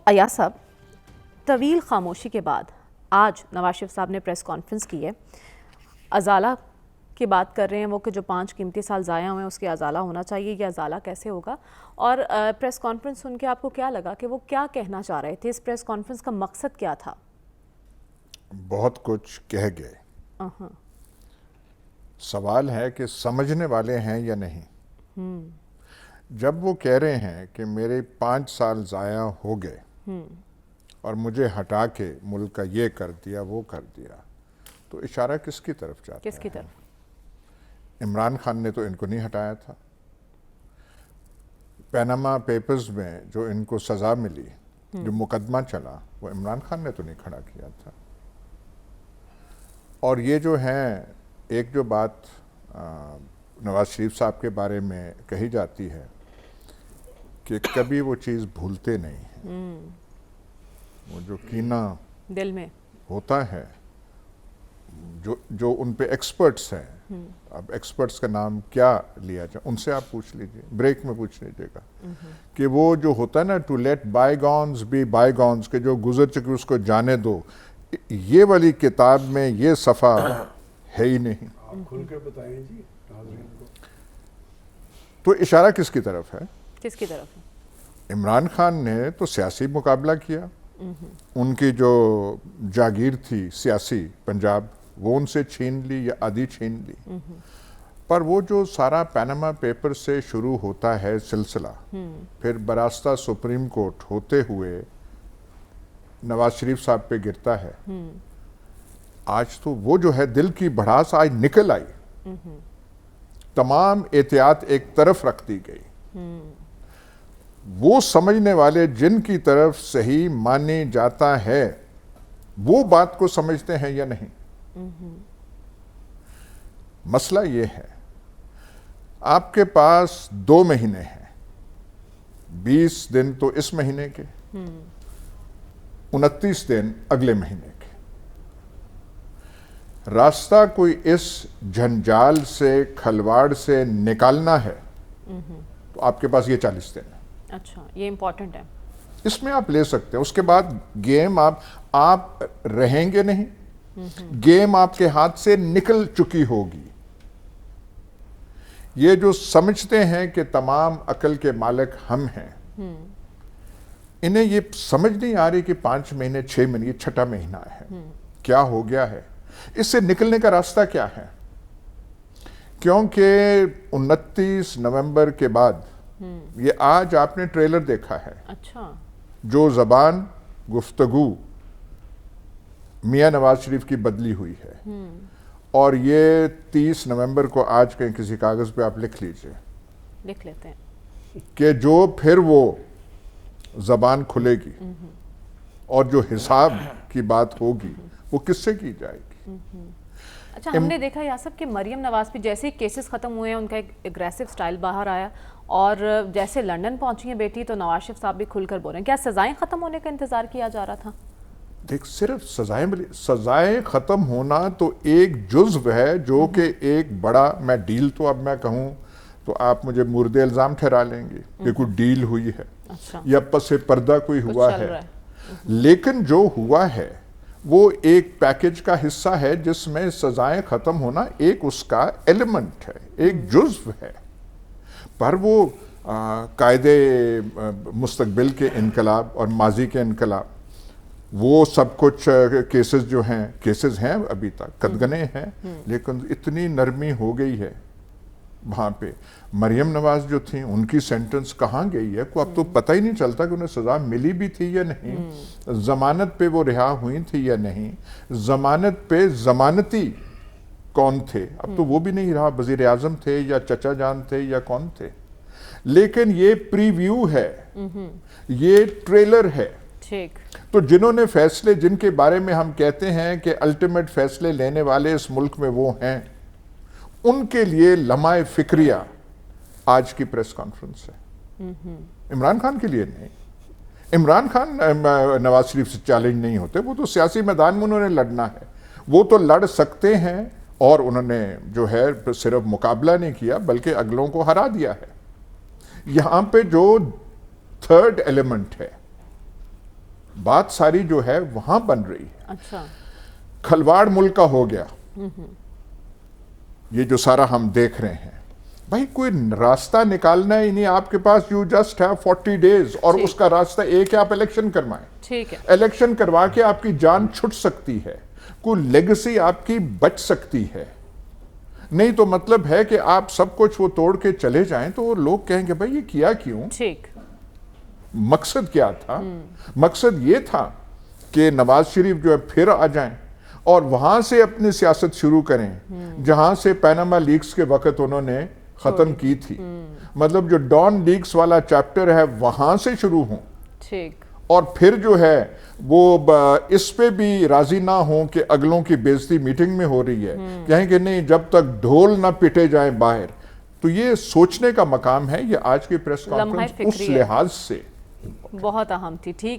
ایاز صاحب، طویل خاموشی کے بعد آج نواز شریف صاحب نے پریس کانفرنس کی ہے. ازالہ کی بات کر رہے ہیں وہ کہ جو 5 قیمتی سال ضائع ہوئے ہیں اس کی ازالہ ہونا چاہیے. یہ ازالہ کیسے ہوگا؟ اور پریس کانفرنس سن کے آپ کو کیا لگا کہ وہ کیا کہنا چاہ رہے تھے؟ اس پریس کانفرنس کا مقصد کیا تھا؟ بہت کچھ کہہ گئے. سوال ہے کہ سمجھنے والے ہیں یا نہیں. جب وہ کہہ رہے ہیں کہ میرے 5 سال ضائع ہو گئے اور مجھے ہٹا کے ملک کا یہ کر دیا وہ کر دیا، تو اشارہ کس کی طرف جاتا ہے؟ کس کی طرف؟ عمران خان نے تو ان کو نہیں ہٹایا تھا. پیناما پیپرز میں جو ان کو سزا ملی، جو مقدمہ چلا، وہ عمران خان نے تو نہیں کھڑا کیا تھا. اور یہ جو ہیں، ایک جو بات نواز شریف صاحب کے بارے میں کہی جاتی ہے کہ کبھی وہ چیز بھولتے نہیں ہیں. وہ جو کینہ دل میں ہوتا ہے، جو ان پہ ایکسپرٹس ہیں، اب ایکسپرٹس کا نام کیا لیا جائے، ان سے آپ پوچھ لیجئے، بریک میں پوچھ لیجئے گا کہ وہ جو ہوتا ہے نا to let bygones be bygones, کہ جو گزر چکے اس کو جانے دو، یہ والی کتاب میں یہ صفحہ ہے ہی نہیں. آپ کھل کے بتائیں جی ناظرین کو. تو اشارہ کس کی طرف ہے؟ کس کی طرف ہے؟ عمران خان نے تو سیاسی مقابلہ کیا. ان کی جو جاگیر تھی سیاسی پنجاب، وہ ان سے چھین لی یا آدھی چھین لی. پر وہ جو سارا پیناما پیپر سے شروع ہوتا ہے سلسلہ، پھر براستہ سپریم کورٹ ہوتے ہوئے نواز شریف صاحب پہ گرتا ہے. آج تو وہ جو ہے دل کی بھڑاس آج نکل آئی. تمام احتیاط ایک طرف رکھ دی گئی. وہ سمجھنے والے جن کی طرف صحیح مانے جاتا ہے وہ بات کو سمجھتے ہیں یا نہیں. مسئلہ یہ ہے، آپ کے پاس 2 مہینے ہیں، 20 دن تو اس مہینے کے، 29 دن اگلے مہینے کے. راستہ کوئی اس جھنجال سے کھلواڑ سے نکالنا ہے تو آپ کے پاس یہ 40 دن ہے. اچھا، یہ امپورٹنٹ ہے. اس میں آپ لے سکتے ہیں. اس کے بعد گیم آپ رہیں گے نہیں. گیم آپ کے ہاتھ سے نکل چکی ہوگی. یہ جو سمجھتے ہیں کہ تمام عقل کے مالک ہم ہیں، انہیں یہ سمجھ نہیں آ رہی کہ 5 مہینے 6 مہینے یہ 6واں مہینہ ہے. کیا ہو گیا ہے؟ اس سے نکلنے کا راستہ کیا ہے؟ کیونکہ 29 نومبر کے بعد یہ آج آپ نے ٹریلر دیکھا ہے. اچھا. جو زبان گفتگو میاں نواز شریف کی بدلی ہوئی ہے، اور یہ 30 نومبر کو آج کہیں کسی کاغذ پہ آپ لکھ لیجئے، لکھ لیتے ہیں کہ جو پھر وہ زبان کھلے گی اور جو حساب کی بات ہوگی وہ کس سے کی جائے گی. اچھا، ہم نے دیکھا یاسب کہ مریم نواز پہ جیسے کیسز ختم ہوئے ہیں ان کا ایک اگریسو سٹائل باہر آیا، اور جیسے لنڈن پہنچی ہیں بیٹی تو نواز شریف صاحب بھی کھل کر بول رہے ہیں. کیا سزائیں ختم ہونے کا انتظار کیا جا رہا تھا؟ دیکھ، صرف سزائیں ختم ہونا تو ایک جزو ہے جو کہ ایک بڑا، میں ڈیل تو اب میں کہوں تو آپ مجھے مورد الزام ٹھہرا لیں گے کہ کوئی ڈیل ہوئی ہے یا پس پردہ کوئی ہوا ہے. لیکن جو ہوا ہے وہ ایک پیکج کا حصہ ہے جس میں سزائیں ختم ہونا ایک اس کا ایلیمنٹ ہے، ایک جزو ہے. پر وہ قائد مستقبل کے انقلاب اور ماضی کے انقلاب، وہ سب کچھ کیسز جو ہیں، کیسز ہیں ابھی تک قدغنے ہیں، لیکن اتنی نرمی ہو گئی ہے وہاں پہ. مریم نواز جو تھیں ان کی سینٹنس کہاں گئی ہے؟ کو اب تو پتہ ہی نہیں چلتا کہ انہیں سزا ملی بھی تھی یا نہیں، ضمانت پہ وہ رہا ہوئی تھی یا نہیں، ضمانت پہ ضمانتی کون تھے اب تو وہ بھی نہیں رہا، وزیر اعظم تھے یا چچا جان تھے یا کون تھے. لیکن یہ پریویو ہے، یہ ٹریلر ہے. تو جنہوں نے فیصلے، جن کے بارے میں ہم کہتے ہیں کہ الٹیمیٹ فیصلے لینے والے اس ملک میں وہ ہیں، ان کے لیے لمحہ فکریہ آج کی پریس کانفرنس ہے. عمران خان کے لیے نہیں. عمران خان نواز شریف سے چیلنج نہیں ہوتے، وہ تو سیاسی میدان میں انہوں نے لڑنا ہے، وہ تو لڑ سکتے ہیں. اور انہوں نے جو ہے صرف مقابلہ نہیں کیا بلکہ اگلوں کو ہرا دیا ہے. یہاں پہ جو تھرڈ ایلیمنٹ ہے بات ساری جو ہے وہاں بن رہی ہے. اچھا کھلواڑ ملک کا ہو گیا, یہ جو سارا ہم دیکھ رہے ہیں, بھائی کوئی راستہ نکالنا ہی نہیں آپ کے پاس. یو جسٹ ہیو 40 days اور اس کا راستہ ایک ہے, آپ الیکشن کروائیں. ٹھیک ہے. الیکشن کروا کے آپ کی جان چھٹ سکتی ہے, کوئی لیگسی آپ کی بچ سکتی ہے. نہیں تو مطلب ہے کہ آپ سب کچھ وہ توڑ کے چلے جائیں تو وہ لوگ کہیں گے بھائی یہ کیا کیوں, ٹھیک. مقصد کیا تھا. مقصد یہ تھا کہ نواز شریف جو ہے پھر آ جائیں اور وہاں سے اپنی سیاست شروع کریں جہاں سے پیناما لیکس کے وقت انہوں نے ختم کی تھی. مطلب جو ڈان لیکس والا چیپٹر ہے وہاں سے شروع ہوں, ٹھیک. اور پھر جو ہے وہ اس پہ بھی راضی نہ ہوں کہ اگلوں کی بےزتی میٹنگ میں ہو رہی ہے, کہیں کہ نہیں جب تک ڈھول نہ پٹے جائیں باہر. تو یہ سوچنے کا مقام ہے. یہ آج کی پریس کانفرنس اس لحاظ سے بہت اہم تھی. ٹھیک ہے.